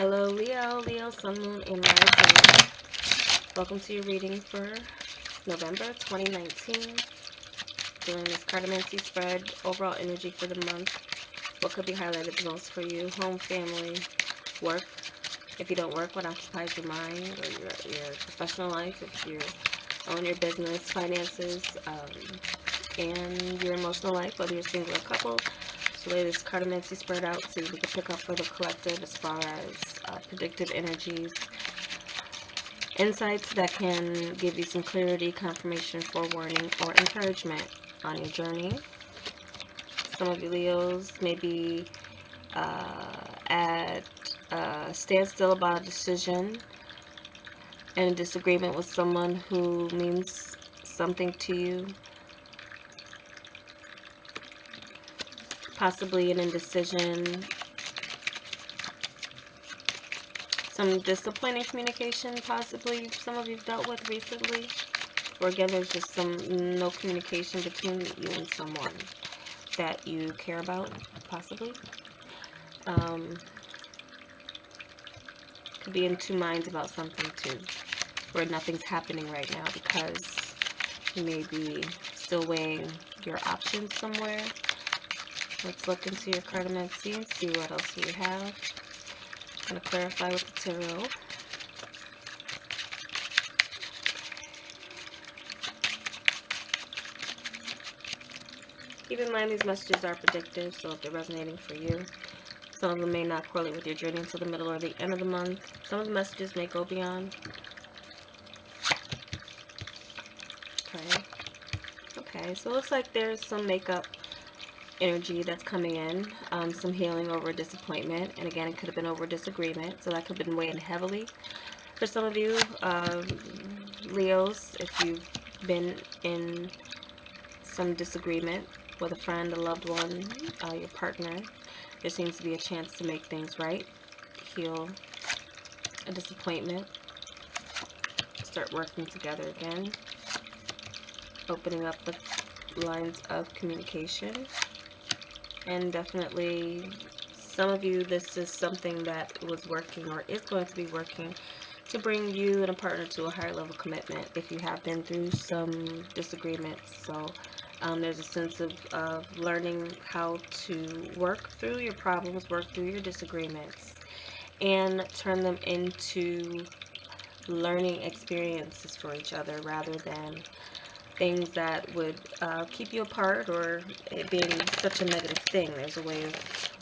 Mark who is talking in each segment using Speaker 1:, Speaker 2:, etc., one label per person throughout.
Speaker 1: Hello, Leo, Sun, Moon, and Rising. Welcome to your reading for November 2019. Doing this cartomancy spread, overall energy for the month. What could be highlighted the most for you? Home, family, work. If you don't work, what occupies your mind or your professional life? If you own your business, finances, and your emotional life, whether you're single or couple. So lay this cartomancy spread out so we can pick up for the collective as far as predictive energies, insights that can give you some clarity, confirmation, forewarning, or encouragement on your journey. Some of you Leos may be at a standstill about a decision and a disagreement with someone who means something to you. Possibly an indecision, some disappointing communication possibly some of you've dealt with recently, or again there's just no communication between you and someone that you care about, possibly. Could be in two minds about something too, where nothing's happening right now because you may be still weighing your options somewhere. Let's look into your cartomancy and see what else we have. I'm going to clarify with the tarot. Keep in mind these messages are predictive, so if they're resonating for you, some of them may not correlate with your journey until the middle or the end of the month. Some of the messages may go beyond. Okay, so it looks like there's some makeup energy that's coming in, some healing over disappointment, and again it could have been over disagreement, so that could have been weighing heavily for some of you Leos. If you've been in some disagreement with a friend, a loved one, your partner, there seems to be a chance to make things right, heal a disappointment, start working together again, opening up the lines of communication. And definitely, some of you, this is something that was working or is going to be working to bring you and a partner to a higher level commitment if you have been through some disagreements. So there's a sense of learning how to work through your problems, work through your disagreements, and turn them into learning experiences for each other rather than things that would keep you apart or it being such a negative thing. There's a way of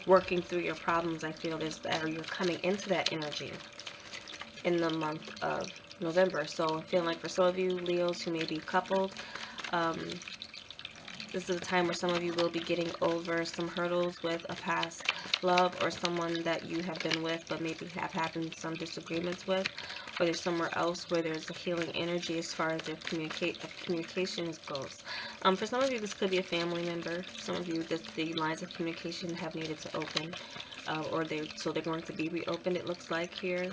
Speaker 1: working through your problems. I feel you're coming into that energy in the month of November. So I'm feeling like for some of you Leos who may be coupled, this is a time where some of you will be getting over some hurdles with a past love or someone that you have been with but maybe have having some disagreements with, or there's somewhere else where there's a healing energy as far as their communications goes. For some of you this could be a family member. Some of you the lines of communication have needed to open, or they're going to be reopened, it looks like here.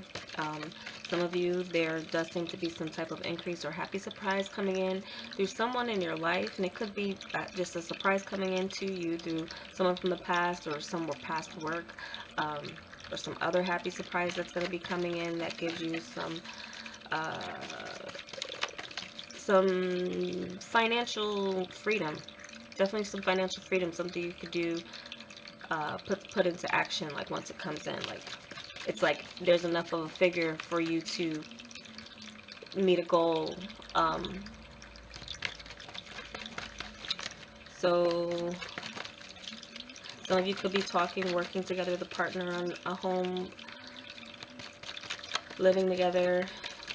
Speaker 1: Some of you, there does seem to be some type of increase or happy surprise coming in through someone in your life, and it could be just a surprise coming into you through someone from the past or some past work, or some other happy surprise that's going to be coming in that gives you some financial freedom. Definitely some financial freedom, something you could do, put into action, like once it comes in. Like it's like there's enough of a figure for you to meet a goal. So some of you could be talking, working together with a partner on a home, living together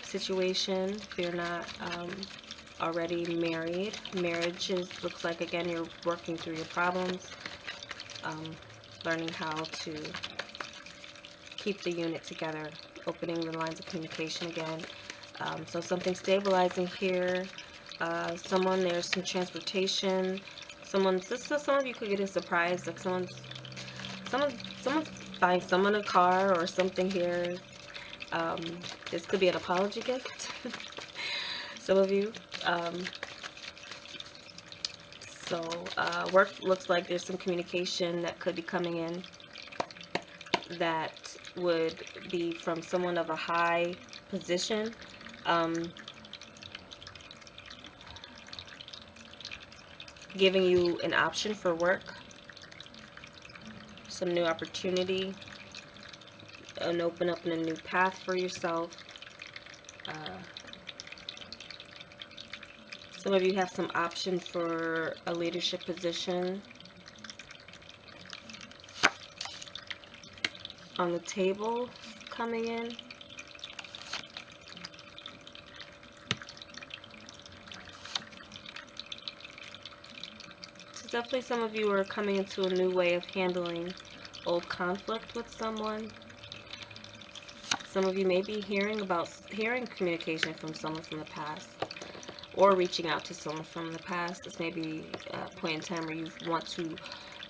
Speaker 1: situation if you're not already married. Marriages, looks like again you're working through your problems, learning how to keep the unit together, opening the lines of communication again. So something stabilizing here. There's some transportation. Some of you could get a surprise, like someone's buying someone a car or something here. This could be an apology gift. Some of you. Work looks like there's some communication that could be coming in that would be from someone of a high position. Giving you an option for work, some new opportunity, and open up a new path for yourself. Some of you have some option for a leadership position on the table coming in. So definitely some of you are coming into a new way of handling old conflict with someone. Some of you may be hearing communication from someone from the past, or reaching out to someone from the past. This may be a point in time where you want to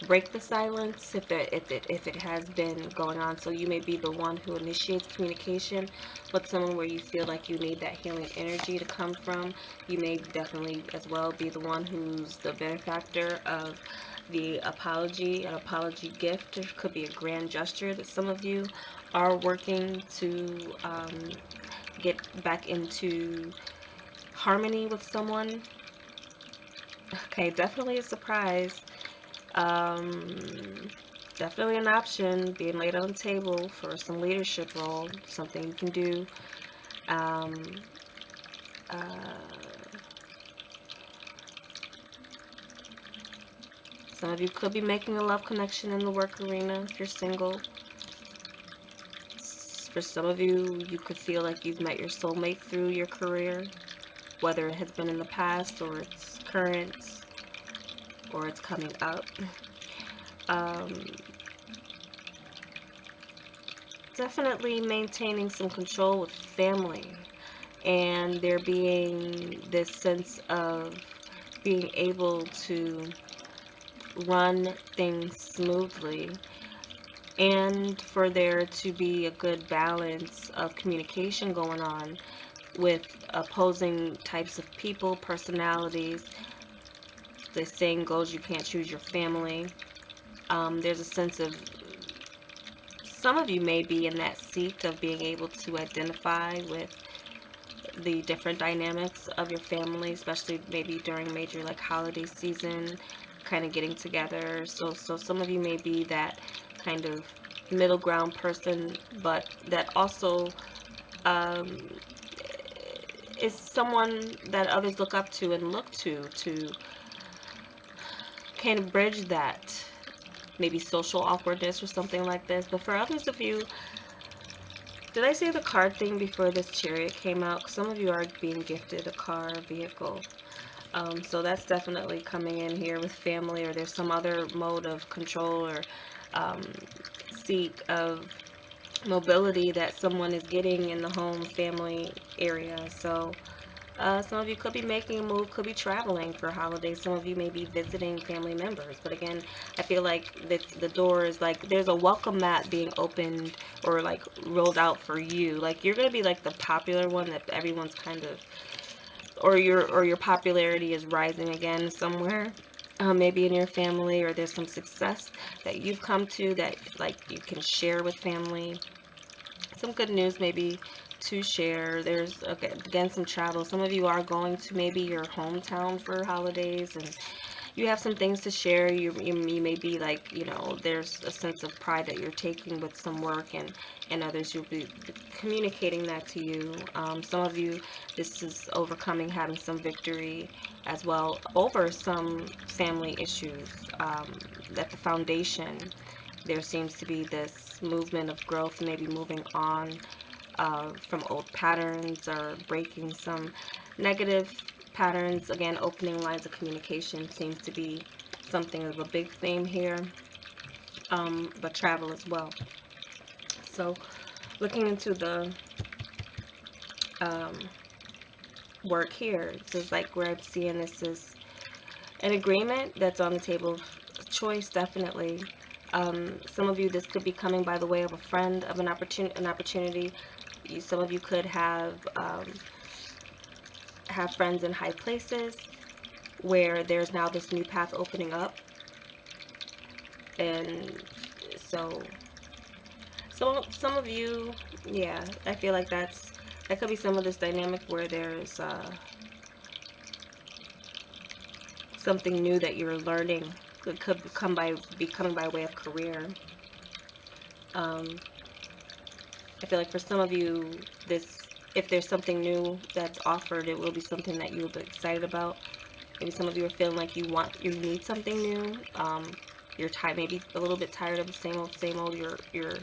Speaker 1: break the silence if it has been going on. So you may be the one who initiates communication with someone where you feel like you need that healing energy to come from. You may definitely as well be the one who's the benefactor of the apology, an apology gift. It could be a grand gesture that some of you are working to get back into harmony with someone. Okay, definitely a surprise. Definitely an option being laid on the table for some leadership role, something you can do. Some of you could be making a love connection in the work arena if you're single. For some of you, you could feel like you've met your soulmate through your career, whether it has been in the past or it's current or it's coming up. Definitely maintaining some control with family, and there being this sense of being able to run things smoothly, and for there to be a good balance of communication going on with opposing types of people, personalities. The saying goes, you can't choose your family. There's a sense of some of you may be in that seat of being able to identify with the different dynamics of your family, especially maybe during major like holiday season, kind of getting together. So some of you may be that kind of middle ground person, but that also is someone that others look up to and look to kind of bridge that maybe social awkwardness or something like this. But for others of you, did I say the card thing before this Chariot came out? Some of you are being gifted a car, a vehicle. So that's definitely coming in here with family, or there's some other mode of control or seat of mobility that someone is getting in the home family area. So some of you could be making a move, could be traveling for holidays. Some of you may be visiting family members. But again, I feel like the door is like there's a welcome mat being opened or like rolled out for you. Like you're gonna be like the popular one that everyone's kind of, or your popularity is rising again somewhere. Maybe in your family, or there's some success that you've come to that like you can share with family. Some good news maybe to share. There's, okay, again, some travel. Some of you are going to maybe your hometown for holidays, and you have some things to share. You may be like, you know, there's a sense of pride that you're taking with some work, and others you'll be communicating that to you. Some of you, this is overcoming, having some victory as well over some family issues. That the foundation, there seems to be this movement of growth, maybe moving on from old patterns or breaking some negative patterns. Again, opening lines of communication seems to be something of a big theme here, but travel as well. So looking into the work here, this is like where I'm seeing this is an agreement that's on the table of choice, definitely. Some of you, this could be coming by the way of a friend, of an opportunity. Some of you could have friends in high places where there's now this new path opening up. And so some of you, yeah, I feel like that could be some of this dynamic where there's something new that you're learning. It could be coming by way of career. I feel like for some of you, if there's something new that's offered, it will be something that you'll be excited about. Maybe some of you are feeling like you need something new. You're tired, maybe a little bit tired of the same old. You're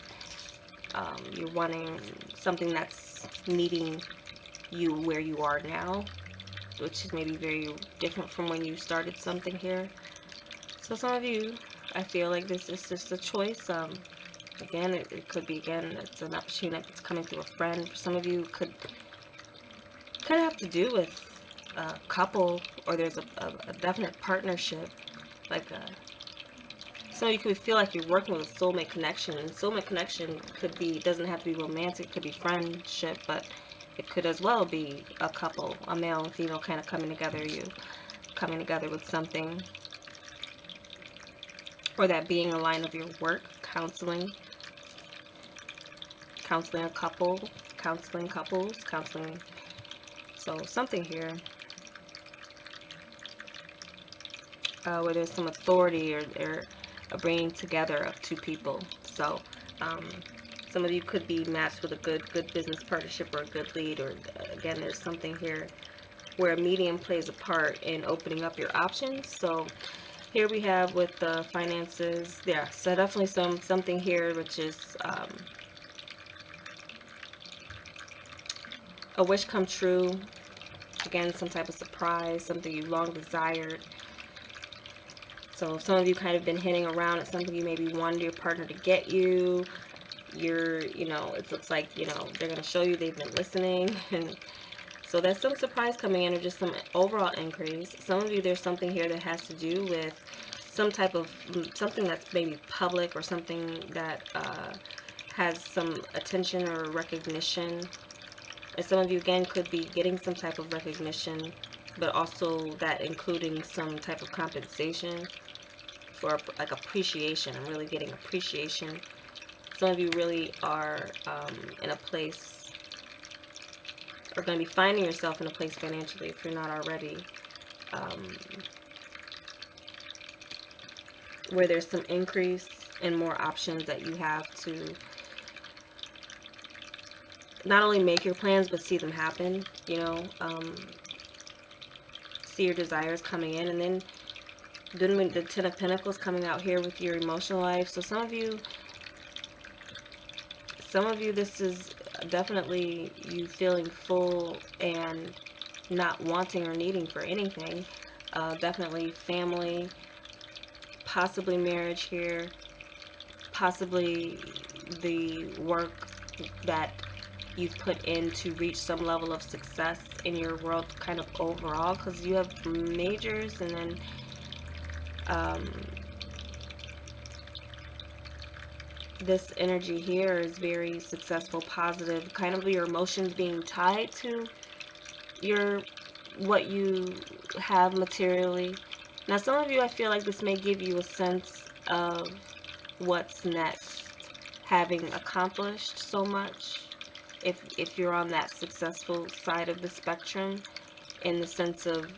Speaker 1: wanting something that's meeting you where you are now, which is maybe very different from when you started something here. So some of you, I feel like this is just a choice. Again, it could be, again, it's an opportunity that's coming through a friend. For some of you, could have to do with a couple, or there's a definite partnership. Like some of you could feel like you're working with a soulmate connection, and soulmate connection doesn't have to be romantic, it could be friendship, but it could as well be a couple, a male and female kind of coming together with something, or that being a line of your work, counseling a couple, counseling couples, counseling. So something here where there's some authority or a bringing together of two people. So some of you could be matched with a good business partnership or a good lead, or again, there's something here where a medium plays a part in opening up your options. So here we have with the finances, yeah, so definitely something here which is a wish come true. Again, some type of surprise, something you long desired. So some of you kind of been hinting around at something you maybe wanted your partner to get you. It looks like, they're going to show you they've been listening. And so there's some surprise coming in, or just some overall increase. Some of you, there's something here that has to do with something that's maybe public, or something that has some attention or recognition. And some of you, again, could be getting some type of recognition, but also that including some type of compensation for like appreciation. I'm really getting appreciation. Some of you really are in a place, or going to be finding yourself in a place financially, if you're not already, where there's some increase and more options that you have to not only make your plans, but see them happen, see your desires coming in. And then the Ten of Pentacles coming out here with your emotional life. So some of you, this is definitely you feeling full and not wanting or needing for anything. Definitely family, possibly marriage here, possibly the work that you've put in to reach some level of success in your world, kind of overall, because you have majors, and then this energy here is very successful, positive, kind of your emotions being tied to what you have materially. Now some of you, I feel like this may give you a sense of what's next, having accomplished so much, if you're on that successful side of the spectrum, in the sense of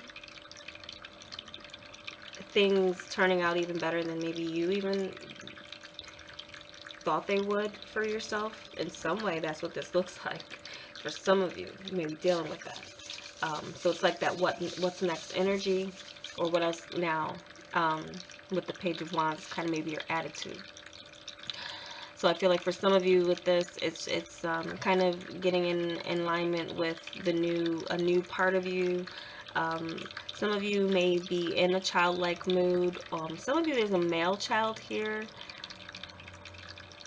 Speaker 1: things turning out even better than maybe you even thought they would for yourself. In some way, that's what this looks like for some of you. You may be dealing with that. So it's like that what's next energy, or what else now, with the Page of Wands, kind of maybe your attitude. So I feel like for some of you with this, it's kind of getting in alignment with a new part of you. Some of you may be in a childlike mood. Some of you, there's a male child here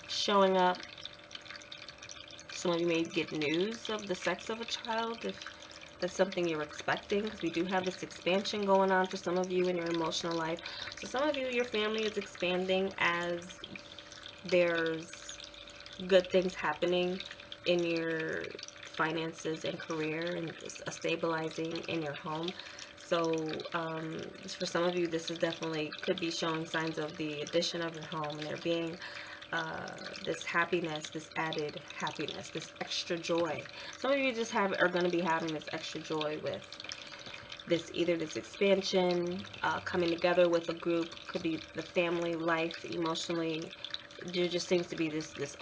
Speaker 1: showing up. Some of you may get news of the sex of a child, if that's something you're expecting, because we do have this expansion going on for some of you in your emotional life. So some of you, your family is expanding as there's good things happening in your finances and career, and a stabilizing in your home. So for some of you, this is definitely could be showing signs of the addition of your home, and there being this happiness, this added happiness, this extra joy. Some of you just are going to be having this extra joy with this, either this expansion, coming together with a group, could be the family life, emotionally. There just seems to be this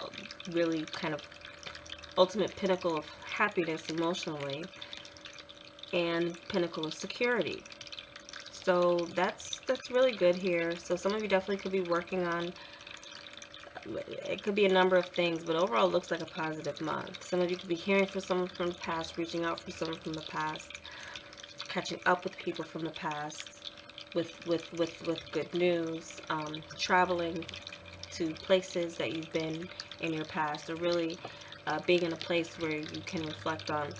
Speaker 1: really kind of ultimate pinnacle of happiness emotionally, and pinnacle of security. So that's really good here. So some of you definitely could be working on, it could be a number of things, but overall it looks like a positive month. Some of you could be hearing from someone from the past, reaching out from someone from the past, catching up with people from the past with good news, traveling to places that you've been in your past, or really being in a place where you can reflect on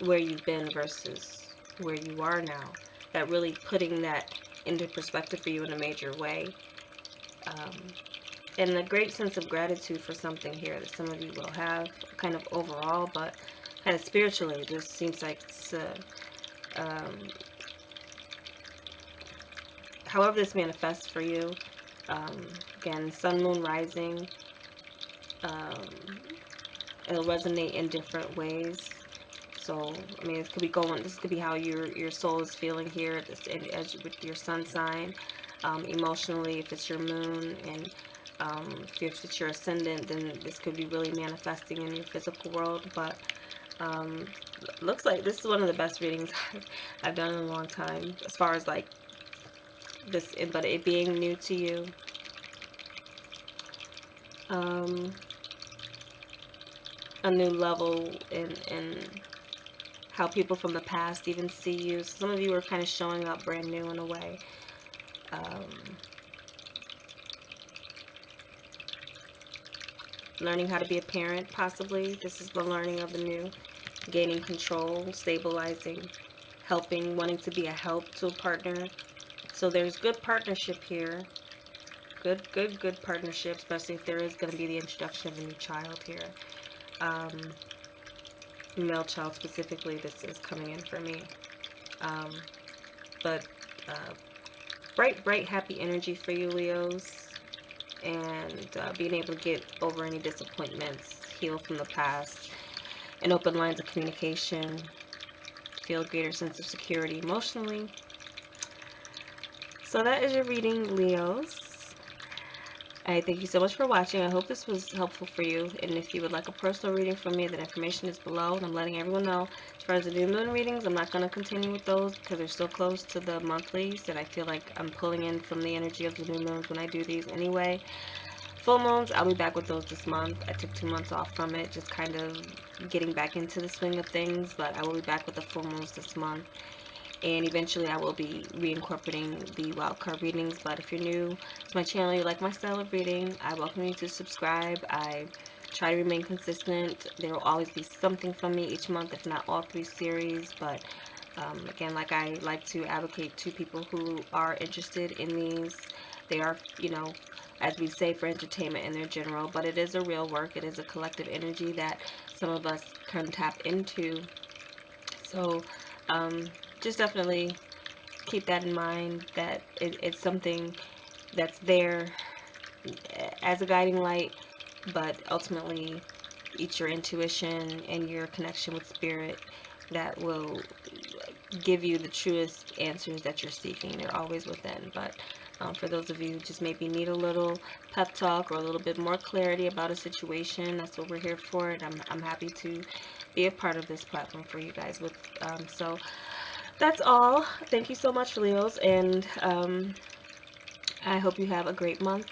Speaker 1: where you've been versus where you are now. That really putting that into perspective for you in a major way. And a great sense of gratitude for something here that some of you will have, kind of overall, but kind of spiritually. It just seems like it's, however this manifests for you. Again, sun, moon, rising. It'll resonate in different ways. So, I mean, it could be this could be how your soul is feeling here, as with your sun sign, emotionally, if it's your moon, and if it's your ascendant, then this could be really manifesting in your physical world. But looks like this is one of the best readings I've done in a long time, as far as like this, but it being new to you. A new level in how people from the past even see you. Some of you are kind of showing up brand new in a way. Learning how to be a parent, possibly. This is the learning of the new. Gaining control, stabilizing, helping, wanting to be a help to a partner. So there's good partnership here. Good partnership, especially if there is going to be the introduction of a new child here. Male child specifically, this is coming in for me. But bright, happy energy for you, Leos. And being able to get over any disappointments, heal from the past, and open lines of communication, feel a greater sense of security emotionally. So that is your reading, Leos. I thank you so much for watching. I hope this was helpful for you. And if you would like a personal reading from me, that information is below. And I'm letting everyone know, as far as the new moon readings, I'm not going to continue with those because they're still close to the monthlies. And I feel like I'm pulling in from the energy of the new moons when I do these anyway. Full moons, I'll be back with those this month. I took 2 months off from it, just kind of getting back into the swing of things. But I will be back with the full moons this month. And eventually I will be reincorporating the wildcard readings. But if you're new to my channel, you like my style of reading, I welcome you to subscribe. I try to remain consistent. There will always be something from me each month, if not all 3 series. But again, like I like to advocate to people who are interested in these. They are, you know, as we say, for entertainment in their general, but it is a real work. It is a collective energy that some of us can tap into. So just definitely keep that in mind, that it's something that's there as a guiding light, but ultimately it's your intuition and your connection with spirit that will give you the truest answers that you're seeking. They're always within. But for those of you who just maybe need a little pep talk or a little bit more clarity about a situation, that's what we're here for. And I'm happy to be a part of this platform for you guys. So that's all. Thank you so much, Leos, and I hope you have a great month.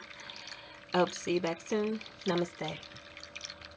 Speaker 1: I hope to see you back soon. Namaste.